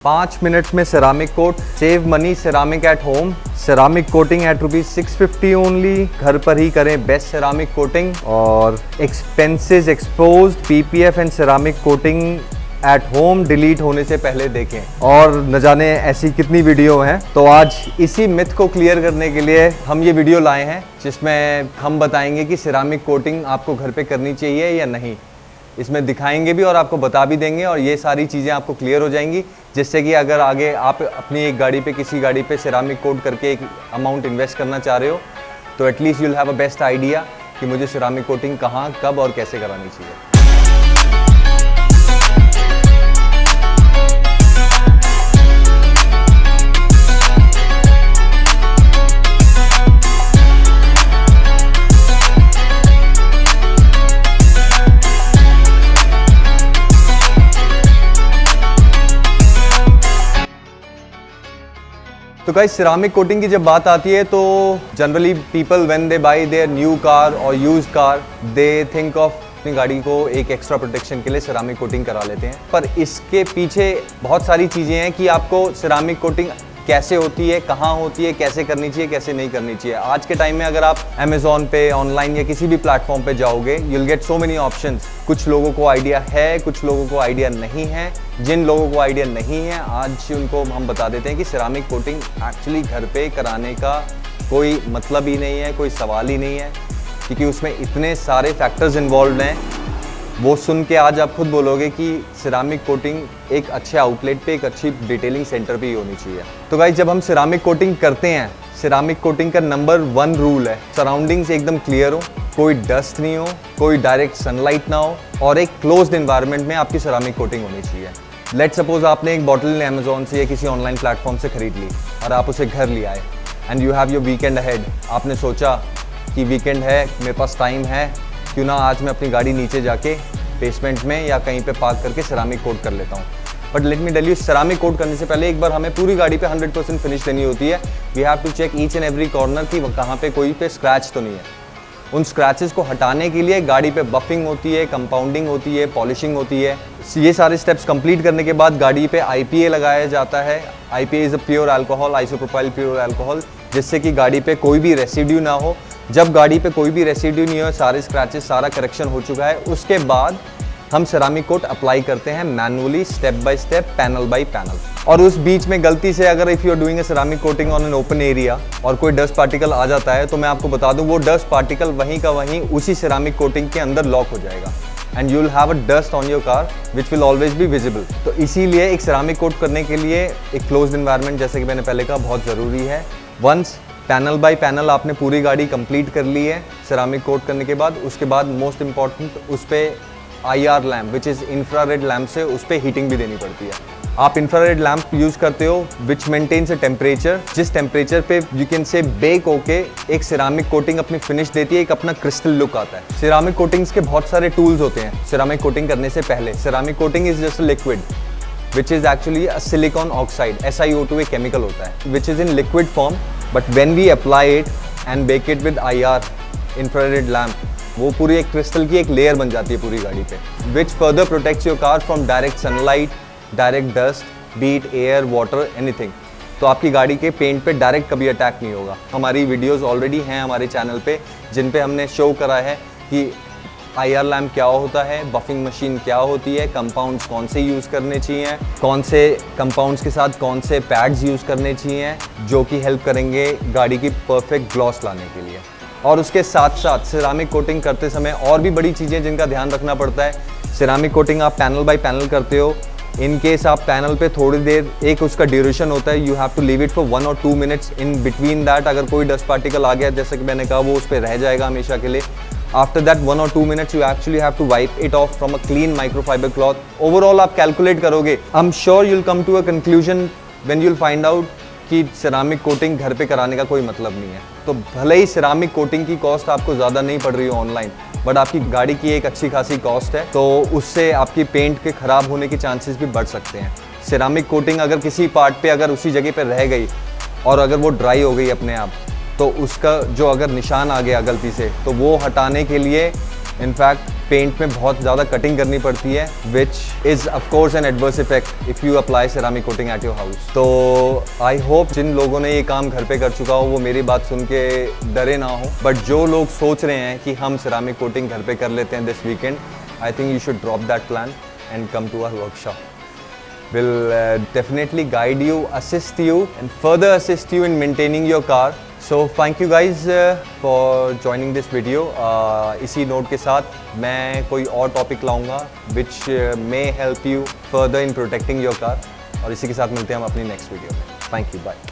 5 minute में ceramic coat, save money ceramic at home, ceramic coating at ₹650 only. घर पर ही करें बेस्ट सेरामिक कोटिंग और expenses exposed PPF and ceramic coating at home delete होने से पहले देखें। और न जाने ऐसी कितनी वीडियो हैं, तो आज इसी मिथ को क्लियर करने के लिए हम ये वीडियो लाए हैं जिसमें हम बताएंगे कि सेरामिक कोटिंग आपको घर पे करनी चाहिए या नहीं। इसमें दिखाएंगे भी और आपको बता भी देंगे और ये सारी चीज़ें आपको क्लियर हो जाएंगी, जिससे कि अगर आगे आप अपनी एक गाड़ी पे किसी गाड़ी पे सेरामिक कोट करके एक अमाउंट इन्वेस्ट करना चाह रहे हो तो at least you'll have a best idea कि मुझे सेरामिक कोटिंग कहाँ, कब और कैसे करानी चाहिए। तो गाइस, सिरामिक कोटिंग की जब बात आती है तो generally people when they buy their new car और used car they think of अपनी गाड़ी को एक एक्स्ट्रा प्रोटेक्शन के लिए सिरामिक कोटिंग करा लेते हैं। पर इसके पीछे बहुत सारी चीज़ें हैं कि आपको सिरामिक कोटिंग कैसे होती है, कहाँ होती है, कैसे करनी चाहिए, कैसे नहीं करनी चाहिए। आज के टाइम में अगर आप अमेज़ॉन पे, ऑनलाइन या किसी भी प्लेटफॉर्म पे जाओगे, you'll get so many options. कुछ लोगों को आइडिया है, कुछ लोगों को आइडिया नहीं है। जिन लोगों को आइडिया नहीं है, आज उनको हम बता देते हैं कि सिरामिक कोटिंग एक्चुअली घर पे कराने का कोई मतलब ही नहीं है, कोई सवाल ही नहीं है, क्योंकि उसमें इतने सारे फैक्टर्स इन्वॉल्व हैं। वो सुन के आज आप खुद बोलोगे कि सिरामिक कोटिंग एक अच्छे आउटलेट पे, एक अच्छी डिटेलिंग सेंटर पे ही होनी चाहिए। तो गाइस, जब हम सिरामिक कोटिंग करते हैं, सिरामिक कोटिंग का नंबर 1 रूल है सराउंडिंग्स एकदम क्लियर हो, कोई डस्ट नहीं हो, कोई डायरेक्ट सनलाइट ना हो और एक क्लोज्ड एनवायरनमेंट में आपकी सिरामिक कोटिंग होनी चाहिए। लेट सपोज आपने एक बॉटल अमेज़ॉन से या किसी ऑनलाइन प्लेटफॉर्म से खरीद ली और आप उसे घर ले आए and you have your weekend ahead. आपने सोचा कि वीकेंड है, मेरे पास टाइम है, क्यों ना आज मैं अपनी गाड़ी नीचे जाके बेसमेंट में या कहीं पे पार्क करके सेरामिक कोट कर लेता हूँ। But let me tell you, ceramic coat करने से पहले एक बार हमें पूरी गाड़ी पे 100% फिनिश लेनी होती है। We have to check each and every corner कि कहाँ पे कोई पे स्क्रैच तो नहीं है। उन स्क्रैचेस को हटाने के लिए गाड़ी पे बफिंग होती है, कंपाउंडिंग होती है, पॉलिशिंग होती है। ये सारे स्टेप्स कंप्लीट करने के बाद गाड़ी पे IPA लगाया जाता है। IPA is a pure alcohol, isopropyl pure alcohol, जिससे कि गाड़ी पे कोई भी रेसिड्यू ना हो। जब गाड़ी पे कोई भी रेसिड्यू नहीं हो, सारे स्क्रैचेस, सारा करेक्शन हो चुका है, उसके बाद हम सेरामिक कोट अप्लाई करते हैं manually, step by step, panel by panel. और उस बीच में गलती से अगर if you are doing a ceramic coating on an open area और कोई डस्ट पार्टिकल आ जाता है, तो मैं आपको बता दूं वो डस्ट पार्टिकल वहीं का वहीं उसी सेरामिक कोटिंग के अंदर लॉक हो जाएगा and you will have a dust on your car which will always be visible. तो इसीलिए एक सेरामिक कोट करने के लिए एक क्लोज्ड एनवायरनमेंट, जैसे कि मैंने पहले कहा, बहुत ज़रूरी है। वंस पैनल बाय पैनल आपने पूरी गाड़ी कंप्लीट कर ली है सेरामिक कोट करने के बाद, उसके बाद मोस्ट इंपॉर्टेंट उस पर IR lamp which is infrared lamp से उस पर हीटिंग भी देनी पड़ती है। आप इंफ्रारेड लैम्प यूज़ करते हो विच मेंटेन्स अ टेम्परेचर, जिस टेम्परेचर पे यू कैन से बेक होके एक सिरामिक कोटिंग अपनी फिनिश देती है, एक अपना क्रिस्टल लुक आता है। सिरामिक कोटिंग्स के बहुत सारे टूल्स होते हैं सिरामिक कोटिंग करने से पहले। Ceramic coating is just a liquid which is actually a silicon oxide, SiO2 एक केमिकल होता है which is in liquid form, but when we apply it and bake it with IR infrared lamp, वो पूरी एक crystal की एक layer बन जाती है पूरी गाड़ी पे, which further protects your car from direct sunlight, direct dust, beat air, water, anything. तो आपकी गाड़ी के पेंट पे डायरेक्ट कभी अटैक नहीं होगा। हमारी वीडियोस ऑलरेडी हैं हमारे चैनल पे जिन पे हमने शो करा है कि IR लैम्प क्या होता है, बफिंग मशीन क्या होती है, कंपाउंड्स कौन से यूज़ करने चाहिए, कौन से कंपाउंड्स के साथ कौन से पैड्स यूज़ करने चाहिए जो कि हेल्प करेंगे गाड़ी की परफेक्ट ग्लॉस लाने के लिए। और उसके साथ साथ सिरामिक कोटिंग करते समय और भी बड़ी चीज़ें जिनका ध्यान रखना पड़ता है। सिरामिक कोटिंग आप पैनल बाय पैनल करते हो, इन केस आप पैनल पे थोड़ी देर, एक उसका ड्यूरेशन होता है, you have to leave it for 1 और 2 मिनट्स। इन बिटवीन दैट अगर कोई डस्ट पार्टिकल आ गया, जैसे कि मैंने कहा, वो उस पर रह जाएगा हमेशा के लिए। आफ्टर दैट 1 और 2 minutes you actually have to wipe it off from a clean microfiber cloth. Overall आप कैलकुलेट करोगे, I am sure you will come to a conclusion when you will find out कि ceramic coating घर पे कराने का कोई मतलब नहीं है। तो भले ही सिरामिक कोटिंग की कॉस्ट आपको ज़्यादा नहीं पड़ रही हो ऑनलाइन, बट आपकी गाड़ी की एक अच्छी खासी कॉस्ट है, तो उससे आपकी पेंट के ख़राब होने के चांसेस भी बढ़ सकते हैं। सिरामिक कोटिंग अगर किसी पार्ट पे अगर उसी जगह पे रह गई और अगर वो ड्राई हो गई अपने आप, तो उसका जो अगर निशान आ गया गलती से, तो वो हटाने के लिए इनफैक्ट पेंट में बहुत ज़्यादा कटिंग करनी पड़ती है, which is of course an adverse effect if you apply ceramic coating at your house. तो आई होप जिन लोगों ने ये काम घर पे कर चुका हो वो मेरी बात सुन के डरे ना हो, बट जो लोग सोच रहे हैं कि हम सेरामिक कोटिंग घर पे कर लेते हैं this weekend, I think you should drop that plan and come to our workshop. Will definitely guide you, assist you and further assist you in maintaining your car. So thank you guys for joining this video. इसी note के साथ मैं कोई और topic लाऊंगा which may help you further in protecting your car. और इसी के साथ मिलते हैं हम अपनी नेक्स्ट वीडियो में. Thank you, bye.